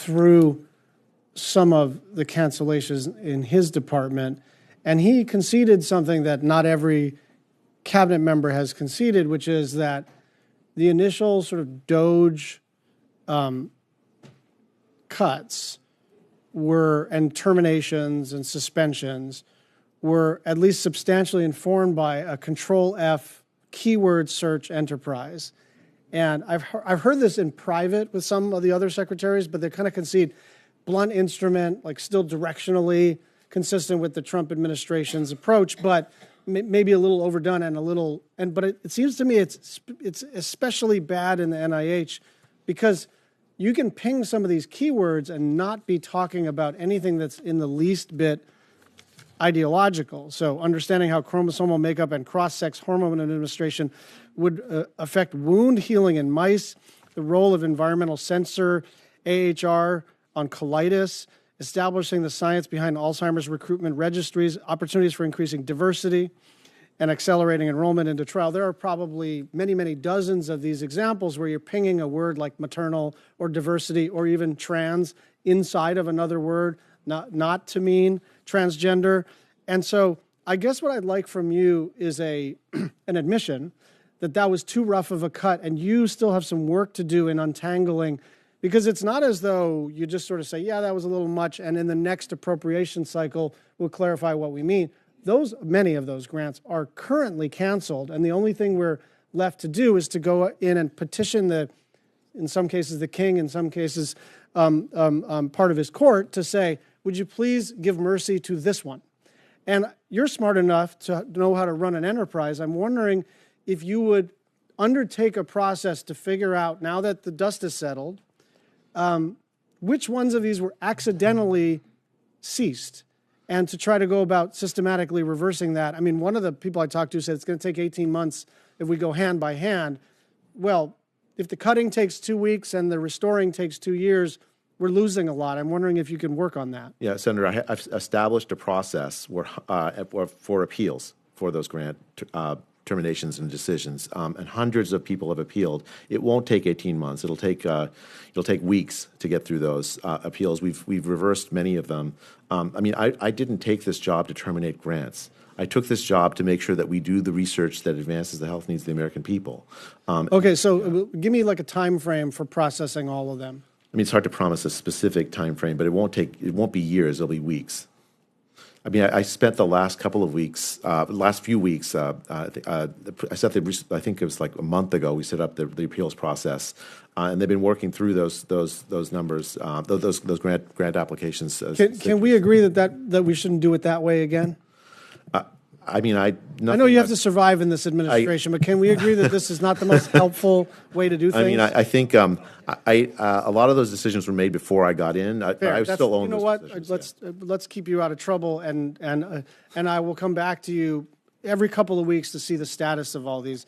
through some of the cancellations in his department, and he conceded something that not every cabinet member has conceded, which is that the initial sort of DOGE cuts and terminations and suspensions were at least substantially informed by a Control F keyword search enterprise. And I've heard this in private with some of the other secretaries, but they kind of concede blunt instrument, like still directionally consistent with the Trump administration's approach, but maybe a little overdone but it seems to me it's especially bad in the NIH because you can ping some of these keywords and not be talking about anything that's in the least bit ideological. So understanding how chromosomal makeup and cross-sex hormone administration would affect wound healing in mice, the role of environmental censor, AHR on colitis, establishing the science behind Alzheimer's recruitment registries, opportunities for increasing diversity, and accelerating enrollment into trial. There are probably many, many dozens of these examples where you're pinging a word like maternal or diversity or even trans inside of another word, not to mean transgender. And so I guess what I'd like from you is an admission that was too rough of a cut, and you still have some work to do in untangling, because it's not as though you just sort of say, yeah, that was a little much, and in the next appropriation cycle, we'll clarify what we mean. Many of those grants are currently canceled, and the only thing we're left to do is to go in and petition in some cases, the king, in some cases, part of his court, to say, would you please give mercy to this one? And you're smart enough to know how to run an enterprise. I'm wondering if you would undertake a process to figure out, now that the dust is settled, which ones of these were accidentally ceased, and to try to go about systematically reversing that. I mean, one of the people I talked to said it's going to take 18 months if we go hand by hand. Well, if the cutting takes 2 weeks and the restoring takes 2 years, we're losing a lot. I'm wondering if you can work on that. Yeah, Senator, I've established a process for appeals for those grant terminations and decisions, and hundreds of people have appealed. It won't take 18 months. It'll take weeks to get through those appeals. We've reversed many of them. I didn't take this job to terminate grants. I took this job to make sure that we do the research that advances the health needs of the American people. Okay, so give me like a time frame for processing all of them. I mean, it's hard to promise a specific time frame, but it won't be years. It'll be weeks. I mean, I spent the last couple of weeks, last few weeks. I think it was like a month ago. We set up the appeals process, and they've been working through those numbers, those grant applications. Can we agree that we shouldn't do it that way again? I know you have to survive in this administration, but can we agree that this is not the most helpful way to do things? I mean, I think a lot of those decisions were made before I got in. I still own those decisions. Let's keep you out of trouble, and I will come back to you every couple of weeks to see the status of all these.